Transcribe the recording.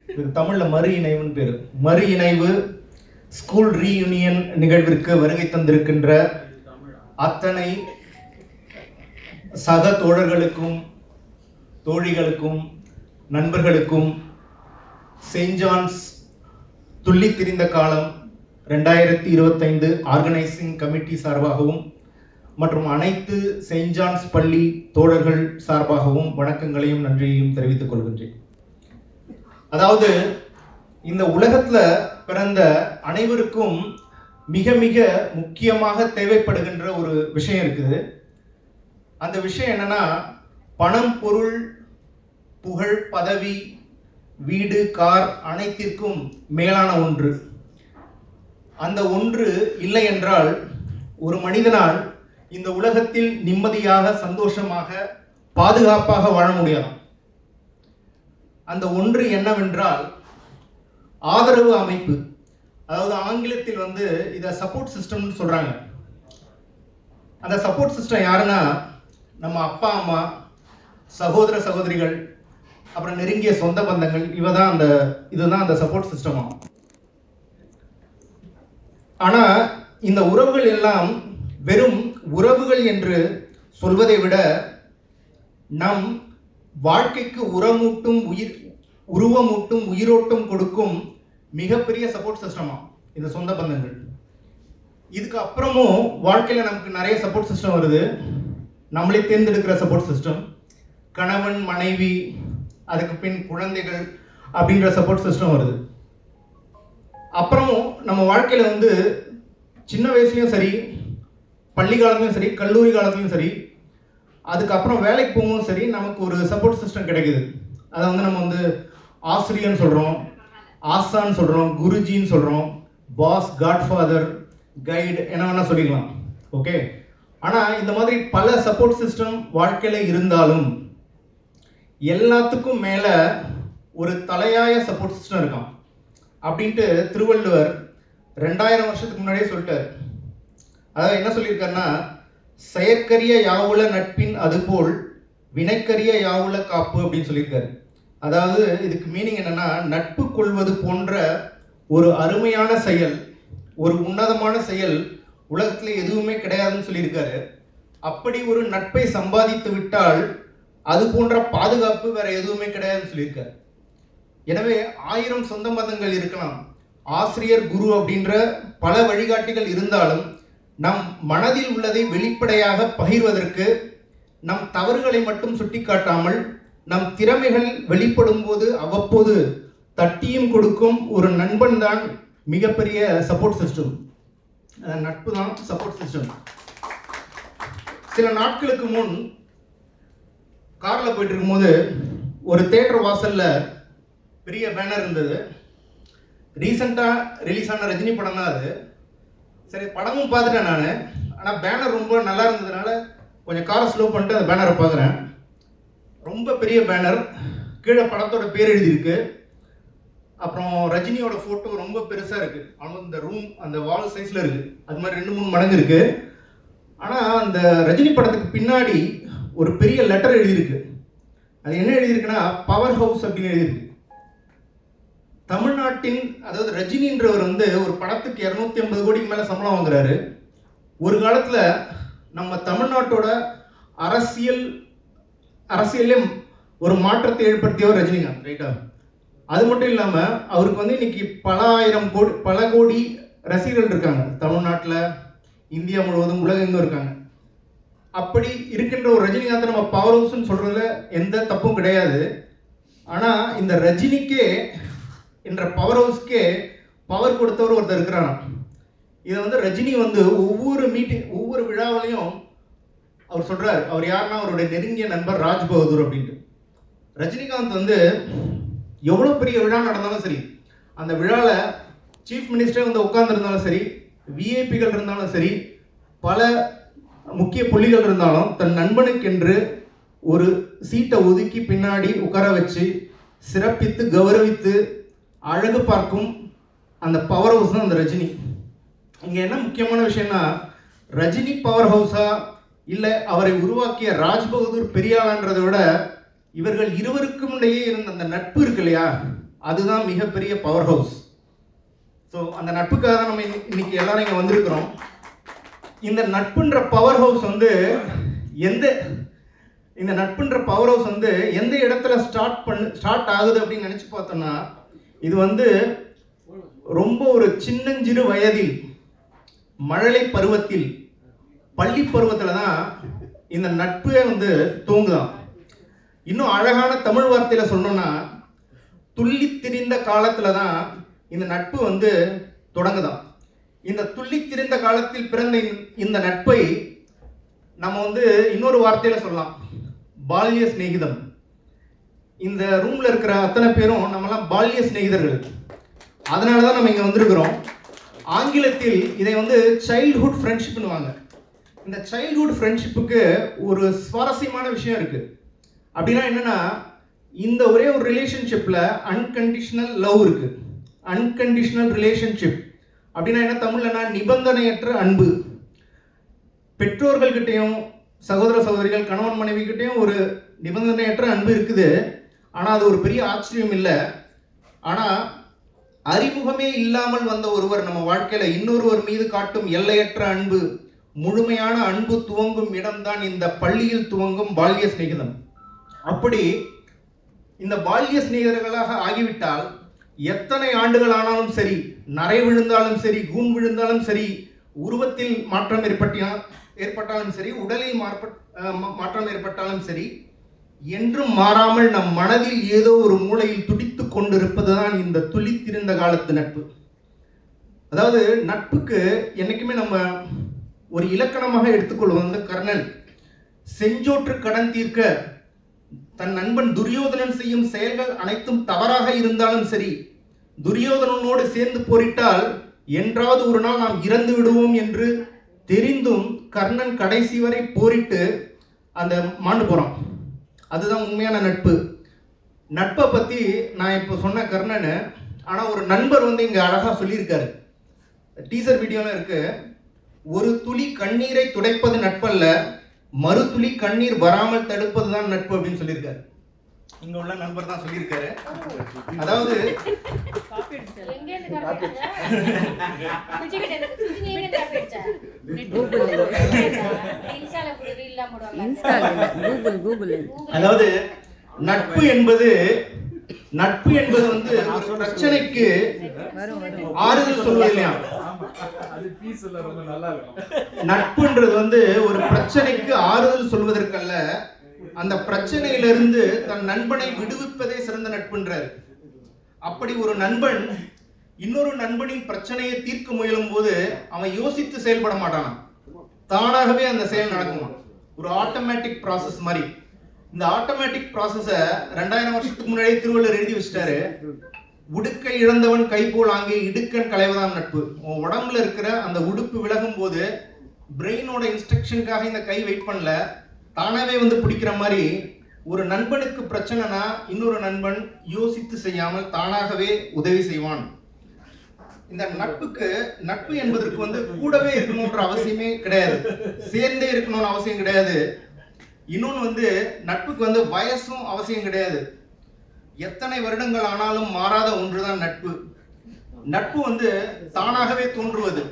இது தமிழில் மறு இணைவுன்னு பேர். மறு இணைவு ஸ்கூல் ரீயூனியன் நிகழ்விற்கு வருகை தந்திருக்கின்ற அத்தனை சக தோழர்களுக்கும் தோழிகளுக்கும் நண்பர்களுக்கும் செயின்ட் ஜான்ஸ் துள்ளி திரிந்த காலம் 2025 ஆர்கனைசிங் கமிட்டி சார்பாகவும் மற்றும் அனைத்து செயின்ட் ஜான்ஸ் பள்ளி தோழர்கள் சார்பாகவும் வணக்கங்களையும் நன்றியையும் தெரிவித்துக் கொள்கின்றேன். அதாவது இந்த உலகத்துல பிறந்த அனைவருக்கும் மிக மிக முக்கியமாக தேவைப்படுகின்ற ஒரு விஷயம் இருக்குது. அந்த விஷயம் என்னன்னா, பணம், பொருள், புகழ், பதவி, வீடு, கார் அனைத்திற்கும் மேலான ஒன்று. அந்த ஒன்று இல்லை என்றால் ஒரு மனிதனால் இந்த உலகத்தில் நிம்மதியாக, சந்தோஷமாக, பாதுகாப்பாக வாழ முடியாது. அந்த ஒன்று என்னவென்றால் ஆதரவு அமைப்பு. அதாவது ஆங்கிலத்தில் இதை சப்போர்ட் சிஸ்டம்னு சொல்றாங்க. அந்த சப்போர்ட் சிஸ்டம் யாருன்னா, நம்ம அப்பா அம்மா, சகோதர சகோதரிகள், அப்புறம் நெருங்கிய சொந்த பந்தங்கள். இதுதான் அந்த சப்போர்ட் சிஸ்டம். ஆனா இந்த உறவுகள் எல்லாம் வெறும் உறவுகள் என்று சொல்வதை விட நம் வாழ்க்கைக்கு உருவமூட்டும் உயிரோட்டம் கொடுக்கும் மிகப்பெரிய சப்போர்ட் சிஸ்டமா இந்த சொந்த பந்தங்கள். இதுக்கு அப்புறமும் வாழ்க்கையில நமக்கு நிறைய சப்போர்ட் சிஸ்டம் வருது. நம்மளே தேர்ந்தெடுக்கிற சப்போர்ட் சிஸ்டம், கணவன் மனைவி, அதுக்கு பின் குழந்தைகள் அப்படின்ற சப்போர்ட் சிஸ்டம் வருது. அப்புறமும் நம்ம வாழ்க்கையில சின்ன வயசுலயும் சரி, பள்ளி காலத்துலையும் சரி, கல்லூரி காலத்துலையும் சரி, அதுக்கப்புறம் வேலைக்கு போகும்போதும் சரி, நமக்கு ஒரு சப்போர்ட் சிஸ்டம் கிடைக்குது. அதை நம்ம ஆசிரியர்னு சொல்றோம், ஆசான்னு சொல்றோம், குருஜின்னு சொல்றோம், பாஸ், காட்ஃபாதர், கைடு, என்ன வேணா சொல்லிக்கலாம். ஓகே. ஆனா இந்த மாதிரி பல சப்போர்ட் சிஸ்டம் வாழ்க்கையில இருந்தாலும் எல்லாத்துக்கும் மேல ஒரு தலையாய சப்போர்ட் சிஸ்டம் இருக்கான் அப்படின்ட்டு திருவள்ளுவர் 2000 வருஷத்துக்கு முன்னாடியே சொல்லிட்டார். அதாவது என்ன சொல்லியிருக்காருன்னா, செயற்கரிய யாவுல நட்பின் அதுபோல் வினைக்கரிய யாவுல காப்பு அப்படின்னு சொல்லியிருக்காரு. அதாவது இதுக்கு மீனிங் என்னன்னா, நட்பு கொள்வது போன்ற ஒரு அருமையான செயல், ஒரு உன்னதமான செயல் உலகத்துல எதுவுமே கிடையாதுன்னு சொல்லியிருக்காரு. அப்படி ஒரு நட்பை சம்பாதித்து விட்டால் அது போன்ற பாதுகாப்பு வேற எதுவுமே கிடையாதுன்னு சொல்லியிருக்காரு. எனவே 1000 சொந்த பந்தங்கள் இருக்கலாம், ஆசிரியர், குரு அப்படின்ற பல வழிகாட்டிகள் இருந்தாலும் நம் மனதில் உள்ளதை வெளிப்படையாக பகிர்வதற்கு, நம் தவறுகளை மட்டும் சுட்டிக்காட்டாமல் நம் திறமைகள் வெளிப்படும் போது அவ்வப்போது தட்டியும் கொடுக்கும் ஒரு நண்பன் தான் மிகப்பெரிய சப்போர்ட் சிஸ்டம். நட்பு தான் சப்போர்ட் சிஸ்டம். சில நாட்களுக்கு முன் கார்ல போயிட்டு இருக்கும்போது ஒரு தியேட்டர் வாசல்ல பெரிய பேனர் இருந்தது. ரீசெண்டா ரிலீஸ் ஆன ரஜினி படம் தான் அது. சரி, படமும் பார்த்துட்டேன் நான். ஆனால் பேனர் ரொம்ப நல்லா இருந்ததுனால கொஞ்சம் காரை ஸ்லோ பண்ணிட்டு அந்த பேனரை பார்க்குறேன். ரொம்ப பெரிய பேனர், கீழே படத்தோட பேர் எழுதியிருக்கு. அப்புறம் ரஜினியோட ஃபோட்டோ ரொம்ப பெருசாக இருக்கு. ஆனால் இந்த ரூம் அந்த வால் சைஸில் இருக்கு. அது மாதிரி 2-3 மடங்கு இருக்கு. ஆனால் அந்த ரஜினி படத்துக்கு பின்னாடி ஒரு பெரிய லெட்டர் எழுதியிருக்கு. அது என்ன எழுதியிருக்குன்னா, பவர் ஹவுஸ் அப்படின்னு எழுதியிருக்கு. தமிழ்நாட்டின், அதாவது ரஜினின்றவர் ஒரு படத்துக்கு 250 கோடிக்கு மேல சம்பளம் வாங்குறாரு. ஒரு காலத்துல நம்ம தமிழ்நாட்டோட அரசியலே ஒரு மாற்றத்தை ஏற்படுத்தியவர் ரஜினிகாந்த், ரைட்டா? அது மட்டும் இல்லாம அவருக்கு இன்னைக்கு பல கோடி ரசிகர்கள் இருக்காங்க தமிழ்நாட்டில், இந்தியா முழுவதும், உலகெங்கும் இருக்காங்க. அப்படி இருக்கின்ற ஒரு ரஜினிகாந்த் நம்ம பவர் ஹவுஸ்ன்னு சொல்றதுல எந்த தப்பும் கிடையாது. ஆனா இந்த ரஜினிக்கே என்ற பவர் ஹவுஸ்க்கே பவர் கொடுத்தவர் ஒருத்தர் இருக்கிறாங்க. இதை ரஜினி ஒவ்வொரு ஒவ்வொரு விழாவிலையும் அவர் சொல்றாரு. அவர் யாருன்னா, அவருடைய நெருங்கிய நண்பர் ராஜ் பகதூர் அப்படின்ட்டு. ரஜினிகாந்த் எவ்வளவு பெரிய விழா நடந்தாலும் சரி, அந்த விழால சீஃப் மினிஸ்டர் உட்கார்ந்து இருந்தாலும் சரி, விஐபிகள் இருந்தாலும் சரி, பல முக்கிய புள்ளிகள் இருந்தாலும் தன் நண்பனுக்கென்று ஒரு சீட்டை ஒதுக்கி பின்னாடி உட்கார வச்சு சிறப்பித்து கௌரவித்து அழகு பார்க்கும் அந்த பவர் ஹவுஸ் தான் அந்த ரஜினி. இங்க என்ன முக்கியமான விஷயம்னா, ரஜினி பவர் ஹவுஸா இல்ல அவரை உருவாக்கிய ராஜ் பகதூர் பெரியாளான்றதை விட இவர்கள் இருவருக்கும் இடையே இருந்த அந்த நட்பு இருக்கு இல்லையா, அதுதான் மிகப்பெரிய பவர் ஹவுஸ். ஸோ அந்த நட்புக்காக தான் நம்ம இன்னைக்கு எல்லாரும் இங்கே வந்திருக்கிறோம். இந்த நட்புன்ற பவர் ஹவுஸ் வந்து எந்த இடத்துல ஸ்டார்ட் ஆகுது அப்படின்னு நினைச்சு பார்த்தோம்னா, இது வந்து ரொம்ப ஒரு சின்னஞ்சிறு வயதில், மழலை பருவத்தில், பள்ளி பருவத்தில் தான் இந்த நட்பே வந்து தூங்குதான். இன்னும் அழகான தமிழ் வார்த்தையில சொல்லணும்னா, துள்ளி திரிந்த காலத்துல தான் இந்த நட்பு வந்து தொடங்குதான். இந்த துள்ளி திரிந்த காலத்தில் பிறந்த இந்த நட்பை நம்ம வந்து இன்னொரு வார்த்தையில சொல்லலாம், பால்ய சிநேகிதம். இந்த ரூம்ல இருக்கிற அத்தனை பேரும் நம்மலாம் பால்ய சிநேகிதர்கள். அதனாலதான் நம்ம இங்க வந்திருக்கிறோம். ஆங்கிலத்தில் இதை வந்து சைல்ட்ஹுட் ஃப்ரெண்ட்ஷிப்னுவாங்க. இந்த சைல்ட்ஹுட் ஃப்ரெண்ட்ஷிப்புக்கு ஒரு சுவாரஸ்யமான விஷயம் இருக்கு. அப்படின்னா என்னன்னா, இந்த ஒரே ஒரு ரிலேஷன்ஷிப்ல அன்கண்டிஷனல் லவ் இருக்கு. அன்கண்டிஷனல் ரிலேஷன்ஷிப் அப்படின்னா என்ன, தமிழ்லனா நிபந்தனையற்ற அன்பு. பெற்றோர்கள்கிட்டையும் சகோதர சகோதரிகள், கணவன் மனைவி கிட்டையும் ஒரு நிபந்தனையற்ற அன்பு இருக்குது. ஆனா அது ஒரு பெரிய ஆச்சரியம் இல்லை. ஆனா அறிமுகமே இல்லாமல் வந்த ஒருவர் நம்ம வாழ்க்கையில இன்னொருவர் மீது காட்டும் எல்லையற்ற அன்பு, முழுமையான அன்பு துவங்கும் இடம்தான் இந்த பள்ளியில் துவங்கும் பால்ய சிநேகிதம். அப்படி இந்த பால்ய சிநேகிதர்களாக ஆகிவிட்டால் எத்தனை ஆண்டுகள் ஆனாலும் சரி, நரை விழுந்தாலும் சரி, கூன் விழுந்தாலும் சரி, உருவத்தில் மாற்றம் ஏற்பட்டாலும் சரி, உடலில் மாற்றம் ஏற்பட்டாலும் சரி, என்றும் மாறாமல் நம் மனதில் ஏதோ ஒரு மூலையில் துடித்துக் கொண்டிருப்பதுதான் இந்த துளித்திருந்த காலத்து நட்பு. அதாவது நட்புக்கு என்னைக்குமே நம்ம ஒரு இலக்கணமாக எடுத்துக்கொள்வது வந்து கர்ணன் செஞ்சோற்று கடன் தீர்க்க தன் நண்பன் துரியோதனன் செய்யும் செயல்கள் அனைத்தும் தவறாக இருந்தாலும் சரி, துரியோதனனோடு சேர்ந்து போரிட்டால் என்றாவது ஒரு நாள் நாம் இறந்து விடுவோம் என்று தெரிந்தும் கர்ணன் கடைசி வரை போரிட்டு அந்த மாண்டு போறான். அதுதான் உண்மையான நட்பு. நட்பை பத்தி நான் இப்போ சொன்ன கர்ணன், ஆனா ஒரு நண்பர் வந்து இங்க அழகா சொல்லியிருக்காரு. டீசர் வீடியோல இருக்கு. ஒரு துளி கண்ணீரை துடைப்பது நட்பல்ல, மறு துளி கண்ணீர் வராமல் தடுப்பதுதான் நட்பு அப்படின்னு சொல்லியிருக்காரு. இங்க உள்ள நண்பர் தான் சொல்லியிருக்காரு. அதாவது அதாவது நட்பு என்பது வந்து ஒரு பிரச்சனைக்கு ஆறுதல் சொல்வது இல்லையா? நட்புன்றது வந்து ஒரு பிரச்சனைக்கு ஆறுதல் சொல்வதற்கல்ல, அந்த பிரச்சனையிலிருந்து தன் நண்பனை விடுவிப்பதே சிறந்த நட்புன்றார். அப்படி ஒரு நண்பன் இன்னொரு நண்பனின் பிரச்சனையை தீர்க்க முயலும் போது அவன் யோசித்து செயல்பட மாட்டான், தானாகவே அந்த செயல் நடக்குமா. ஒரு ஆட்டோமேட்டிக் ப்ராசஸ் மாதிரி. இந்த ஆட்டோமேட்டிக் ப்ராசஸ 2000 வருஷத்துக்கு முன்னாடியே திருவள்ளுவர் எழுதி வச்சிட்டாரு. உடுக்கை இழந்தவன் கை போல் அங்கே இடுக்கன் களைவதான் நட்பு. உன் உடம்புல இருக்கிற அந்த உடுப்பு விலகும் போது பிரெயினோட இன்ஸ்ட்ரக்ஷனுக்காக இந்த கை வெயிட் பண்ணல, தானாவே வந்து பிடிக்கிற மாதிரி ஒரு நண்பனுக்கு பிரச்சனைனா இன்னொரு நண்பன் யோசித்து செய்யாமல் தானாகவே உதவி செய்வான். இந்த நட்பு என்பதற்கு வந்து கூடவே இருக்கணும்ன்ற அவசியமே கிடையாது, சேர்ந்தே இருக்கணும்னு அவசியம் கிடையாது. இன்னொன்னு வந்து நட்புக்கு வந்து வயசும் அவசியம் கிடையாது. எத்தனை வருடங்கள் ஆனாலும் மாறாத ஒன்றுதான் நட்பு. நட்பு வந்து தானாகவே தோன்றுவது.